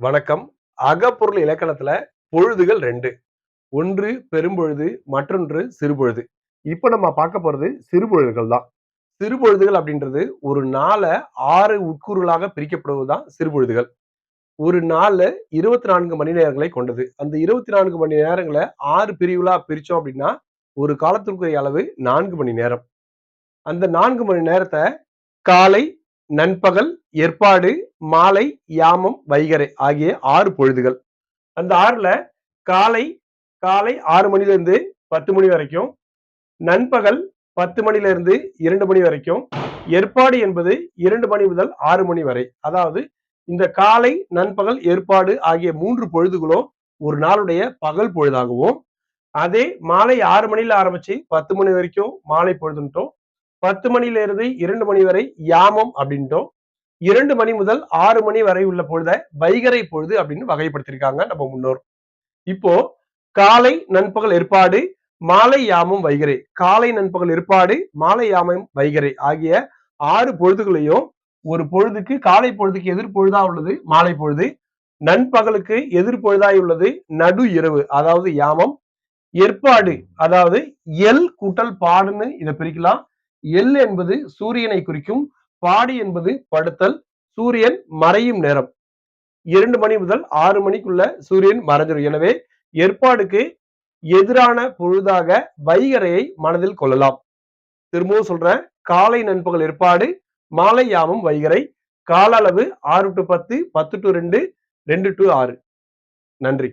வணக்கம். அகப்பொருள் இலக்கணத்துல பொழுதுகள் 2. ஒன்று பெரும்பொழுது, மற்றொன்று சிறுபொழுது. இப்ப நம்ம பார்க்க போறது சிறுபொழுதுகள் தான். சிறுபொழுதுகள் அப்படின்றது ஒரு நாள 6 உட்கூறுகளாக பிரிக்கப்படுவது தான் சிறுபொழுதுகள். ஒரு நாள்ல 24 மணி நேரங்களை கொண்டது. அந்த 24 மணி நேரங்கள 6 பிரிவுகளா பிரிச்சோம் அப்படின்னா, ஒரு காலத்திற்குரிய அளவு 4 மணி நேரம். அந்த 4 மணி நேரத்த காலை, நண்பகல், எற்பாடு, மாலை, யாமம், வைகறை ஆகிய 6 பொழுதுகள். அந்த 6ல காலை காலை 6 மணிலிருந்து 10 மணி வரைக்கும், நண்பகல் 10 மணிலிருந்து 2 மணி வரைக்கும், எற்பாடு என்பது 2 மணி முதல் 6 மணி வரை. அதாவது இந்த காலை, நண்பகல், எற்பாடு ஆகிய 3 பொழுதுகளும் ஒரு நாளுடைய பகல் பொழுதாகவும், அதே மாலை 6 மணில ஆரம்பிச்சு 10 மணி வரைக்கும் மாலை பொழுதுன்னுட்டும், 10 மணியிலிருந்து 2 மணி வரை யாமம் அப்படின்ட்டும், 2 மணி முதல் 6 மணி வரை உள்ள பொழுத வைகறை பொழுது அப்படின்னு வகைப்படுத்தியிருக்காங்க நம்ம முன்னோர். இப்போ காலை, நண்பகல், எற்பாடு, மாலை, யாமம், வைகறை. காலை, நண்பகல், எற்பாடு, மாலை, யாமம், வைகறை ஆகிய 6 பொழுதுகளையும் ஒரு பொழுதுக்கு காலை பொழுதுக்கு எதிர் பொழுதா உள்ளது மாலை பொழுது, நண்பகலுக்கு எதிர் பொழுதாய் உள்ளது நடு இரவு அதாவது யாமம், எற்பாடு அதாவது எல் கூட்டல் பாடுன்னு இதை பிரிக்கலாம். எல் என்பது சூரியனை குறிக்கும், பாடி என்பது படுத்தல், சூரியன் மறையும் நேரம். 2 மணி முதல் 6 மணிக்குள்ள சூரியன் மறைஞ்சிரும். எனவே எற்பாடுக்கு எதிரான பொழுதாக வைகறையை மனதில் கொள்ளலாம். திரும்பவும் சொல்றேன். காலை, நண்பகல் எற்பாடு, மாலை யாமம் வைகறை. கால அளவு 6 to 10, 10 to 2, 2 to 6. நன்றி.